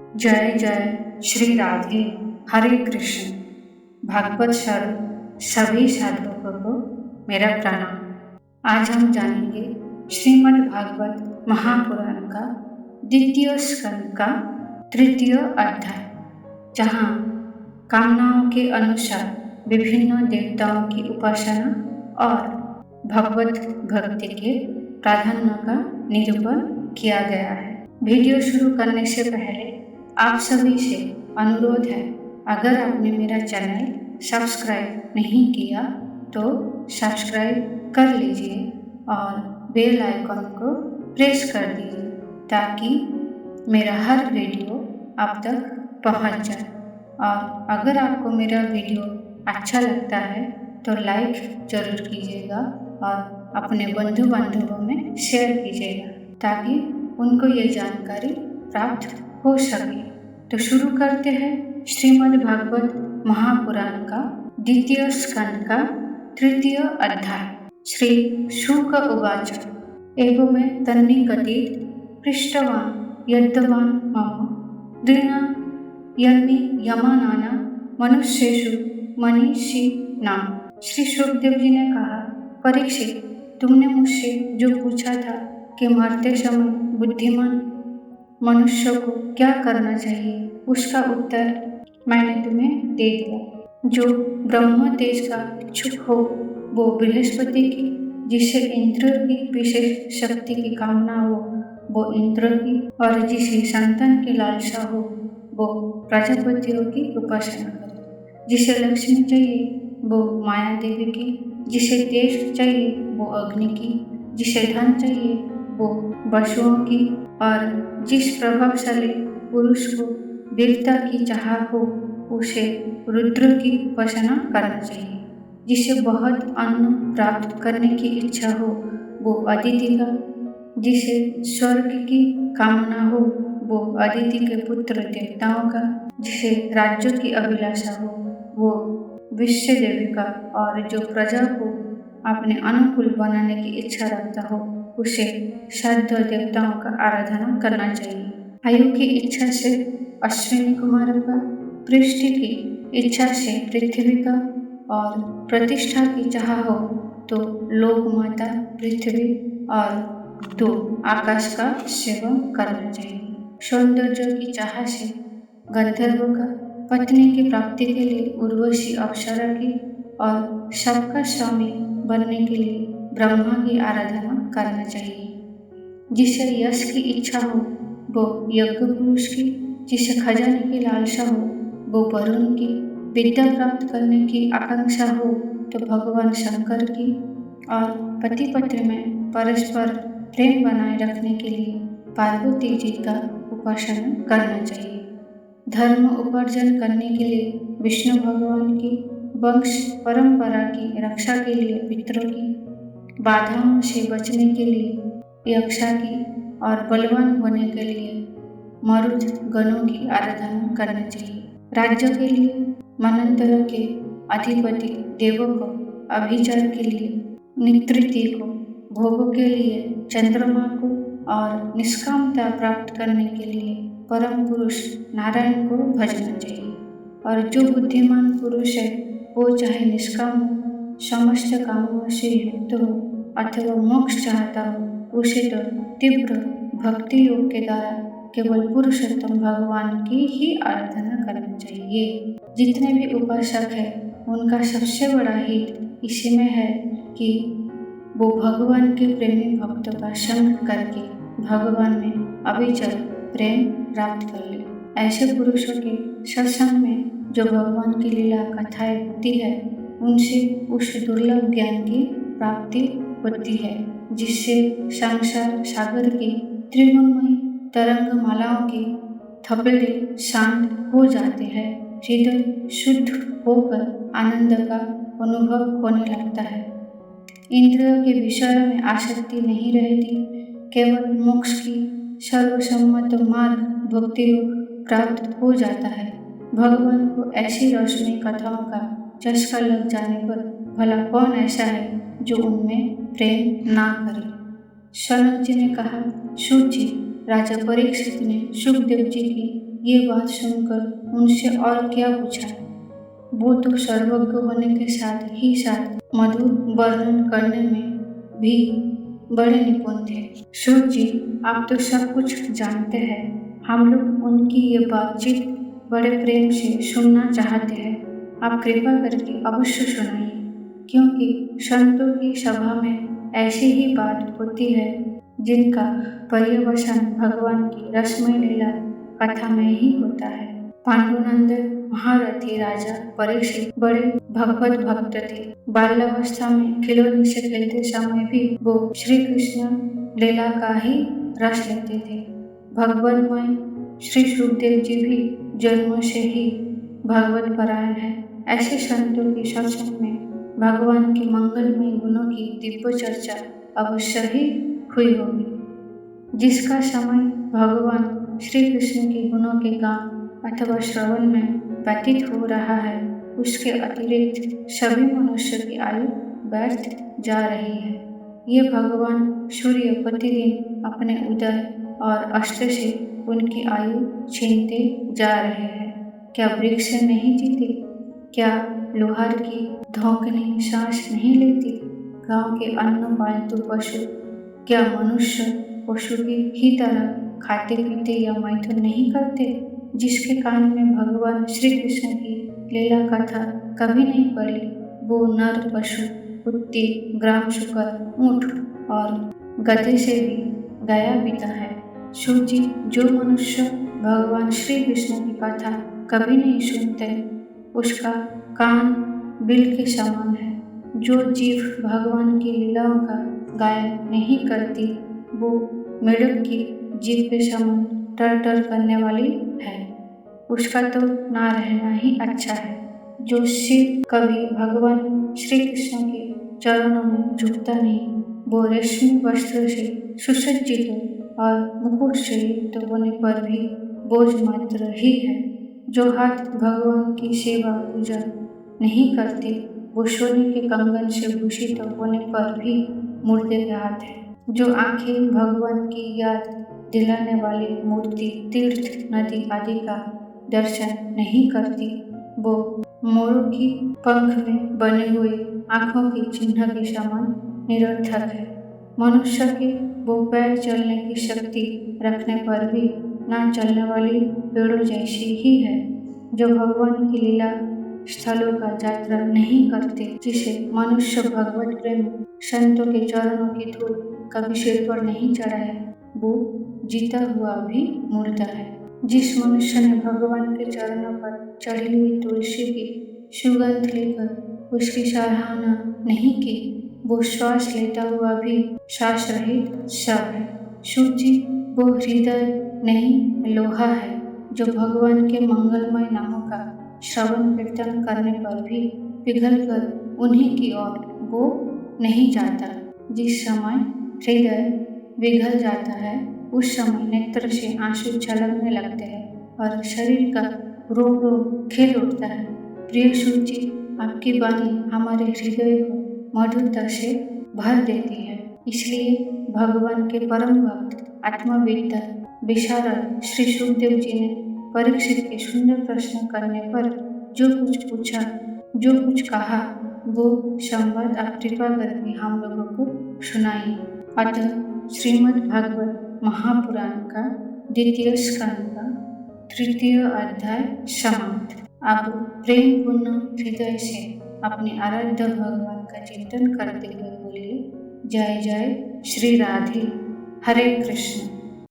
जय जय श्री राधे। हरे कृष्ण। भागवत स्वरूप सभी साधकों को मेरा प्रणाम। आज हम जानेंगे श्रीमद् भागवत महापुराण का द्वितीय स्कंद का तृतीय अध्याय, जहाँ कामनाओं के अनुसार विभिन्न देवताओं की उपासना और भगवत भक्ति के प्राधान्य का निरूपण किया गया है। वीडियो शुरू करने से पहले आप सभी से अनुरोध है, अगर आपने मेरा चैनल सब्सक्राइब नहीं किया तो सब्सक्राइब कर लीजिए और बेल आइकॉन को प्रेस कर दीजिए ताकि मेरा हर वीडियो आप तक पहुंच जाए। और अगर आपको मेरा वीडियो अच्छा लगता है तो लाइक जरूर कीजिएगा और अपने बंधु बांधवों में शेयर कीजिएगा ताकि उनको ये जानकारी प्राप्त हो सके। तो शुरू करते हैं श्रीमद् भागवत महापुराण का द्वितीय स्कंद का तृतीय अध्याय। श्री शुक उवाच एवं तन्निकटे पृष्टवान् यद्वान् मम दृढ यन्मे यमानाना मनुष्येषु मनीषिणां। श्री शुकदेव जी ने कहा, परीक्षित, तुमने मुझसे जो पूछा था कि मरते समय बुद्धिमान मनुष्य को क्या करना चाहिए, उसका उत्तर मैंने तुम्हें दे दिया। जो ब्रह्म तेज का इच्छुक हो वो बृहस्पति की, जिसे इंद्र की विशेष शक्ति की कामना हो वो इंद्र की, और जिसे संतान की लालसा हो वो प्रजापतियों की उपासना करे। जिसे लक्ष्मी चाहिए वो माया देवी की, जिसे तेज चाहिए वो अग्नि की, जिसे धन चाहिए वो पशुओं की, और जिस प्रभावशाली पुरुष को वीरता की चाह हो उसे रुद्र की उपासना करना चाहिए। जिसे बहुत अन्न प्राप्त करने की इच्छा हो वो अदिति का, जिसे स्वर्ग की कामना हो वो अदिति के पुत्र देवताओं का, जिसे राज्यों की अभिलाषा हो वो विश्व देवी का, और जो प्रजा को अपने अनुकूल बनाने की इच्छा रखता हो उसे श्राद्ध देवताओं का आराधना करना चाहिए। आयु की इच्छा से अश्विनी कुमार का, पृष्ठि की इच्छा से पृथ्वी का, और प्रतिष्ठा की चाह हो तो लोक माता पृथ्वी और दो आकाश का सेवन करना चाहिए। सौंदर्य की चाह से गंधर्व का, पत्नी की प्राप्ति के लिए उर्वशी अप्सरा की, और सबका स्वामी बनने के लिए ब्रह्मा की आराधना करना चाहिए। जिसे यश की इच्छा हो वो यज्ञ पुरुष की, जिसे खजाने की लालसा हो वो वरुण की, विद्या प्राप्त करने की आकांक्षा हो तो भगवान शंकर की, और पति पत्नी में परस्पर प्रेम बनाए रखने के लिए पार्वती जी का उपासना करना चाहिए। धर्म उपार्जन करने के लिए विष्णु भगवान की, वंश परंपरा की रक्षा के लिए पितरों की, बाधाओं से बचने के लिए यक्षा की, और बलवान होने के लिए मरुद गणों की आराधना करना चाहिए। राज्य के लिए मनंतर के अधिपति देवों को, अभिचार के लिए निकृति को, भोगों के लिए चंद्रमा को, और निष्कामता प्राप्त करने के लिए परम पुरुष नारायण को भजना चाहिए। और जो बुद्धिमान पुरुष है वो चाहे निष्काम हो, समस्त कामों से युक्त हो अथवा मोक्ष चाहता हो, उसे तो तीव्र भक्ति योग के द्वारा केवल पुरुषोत्तम भगवान की ही आराधना करनी चाहिए। जितने भी उपासक है उनका सबसे बड़ा हित इसी में है कि वो भगवान के प्रेमी भक्तों का संग करके भगवान में अविचल प्रेम प्राप्त कर ले। ऐसे पुरुषों के सत्संग में जो भगवान की लीला कथाएं होती है उनसे उस दुर्लभ ज्ञान की प्राप्ति होती है, जिससे संसार सागर की त्रिगुणमयी तरंग मालाओं के थपेड़े शांत हो जाते हैं। हृदय शुद्ध होकर आनंद का अनुभव होने लगता है। इंद्रियों के विषयों में आसक्ति नहीं रहती, केवल मोक्ष की सर्वसम्मत मार्ग भक्ति योग प्राप्त हो जाता है। भगवान को ऐसी रोशनी कथाओं का चस्का लग जाने पर भला कौन ऐसा है जो उनमें प्रेम ना करे। सनत जी ने कहा, शुक जी, राजा परीक्षित ने सुखदेव जी की ये बात सुनकर उनसे और क्या पूछा। वो तो सर्वज्ञ होने के साथ ही साथ मधुर वर्णन करने में भी बड़े निपुण थे। सूत जी, आप तो सब कुछ जानते हैं। हम लोग उनकी ये बातचीत बड़े प्रेम से सुनना चाहते हैं। आप कृपा करके अवश्य सुनाइए, क्योंकि संतों की सभा में ऐसी ही बात होती है जिनका पर्यवसान भगवान की रसमय लीला कथा में ही होता है। पांडुनंदन महारथी राजा परीक्षित बड़े भगवत भक्त थे। बाल्यावस्था में खिलौने से खेलते समय भी वो श्री कृष्ण लीला का ही रस लेते थे। भगवानमय श्री सुखदेव जी भी जन्म से ही भगवत परायण है। ऐसे संतों की सत्संग में भगवान के मंगलमय गुणों की दिव्य चर्चा अवश्य ही हुई होगी। जिसका समय भगवान श्री कृष्ण के गुणों के गान अथवा श्रवण में व्यतीत हो रहा है, उसके अतिरिक्त सभी मनुष्य की आयु व्यर्थ जा रही है। ये भगवान सूर्य प्रतिदिन अपने उदय और अस्त से उनकी आयु छीनते जा रहे हैं। क्या वृक्ष नहीं जीते? क्या लोहार की धोकनी सांस नहीं लेती? गांव के अन्य पालतू पशु क्या मनुष्य पशु की ही तरह खाते पीते या मैथुन नहीं करते? जिसके कान में भगवान श्री कृष्ण की लीला कथा कभी नहीं पड़ी, वो नर पशु, कुत्ते, ग्राम शुकर, ऊंट और गधे से भी गया बीता है। सूजी, जो मनुष्य भगवान श्री कृष्ण की कथा कभी नहीं सुनते, उसका कान बिल के समान है। जो जीव भगवान की लीलाओं का गायन नहीं करती, वो मेढक की जीभ के समान टर टर करने वाली है। उसका तो ना रहना ही अच्छा है। जो शिव कभी भगवान श्री कृष्ण के चरणों में झुकता नहीं, वो रेशमी वस्त्र से सुसज्जित हो और मुकुट से युक्त होने पर भी बोझ मात्र ही है। जो हाथ भगवान की सेवा पूजा नहीं करते, वो सोने के कंगन से भूषित होने पर भी मुर्दे के हाथ है। जो आंखें भगवान की याद दिलाने वाली मूर्ति, तीर्थ, नदी आदि का दर्शन नहीं करती, वो मोरों की पंख में बने हुए आंखों के चिन्ह के समान निरर्थक है। मनुष्य के वो पैर चलने की शक्ति रखने पर भी ना चलने वाली पेड़ों जैसी ही है। जो भगवान की लीला स्थलों का यात्रा नहीं करते, जिसे मनुष्य भगवत प्रेम संतों के चरणों की धूल कभी सिर पर नहीं चढ़ा है, वो जीता हुआ भी मुर्दा है। जिस मनुष्य ने भगवान के चरणों पर चढ़ी हुई तुलसी की सुगंध लेकर उसकी सराहना नहीं की, वो श्वास लेता हुआ भी श्वास रहित शव है। सूजी, वो हृदय नहीं लोहा है जो भगवान के मंगलमय नामों का श्रवण कीर्तन करने पर भी पिघल कर उन्हीं की ओर वो नहीं जाता। जिस समय हृदय पिघल जाता है, उस समय नेत्र से आंसू छलकने लगते हैं और शरीर का रोम रोम खिल उठता है। प्रिय सूची, आपकी वाणी हमारे हृदय को मधुरता से भर देती है। इसलिए भगवान के परम भक्त आत्मवेत्ता विशारद श्री सुखदेव जी ने परीक्षित के सुंदर प्रश्न करने पर जो कुछ पूछा, जो कुछ कहा, वो संवाद आप कृपा करके हम लोगों को सुनाइए। अतः श्रीमद् भागवत महापुराण का द्वितीय स्कंद का तृतीय अध्याय समाप्त। आप प्रेम पूर्ण हृदय से अपने आराध्य भगवान का चिंतन करते हुए बोलिए, जय जय श्री राधे, हरे कृष्ण।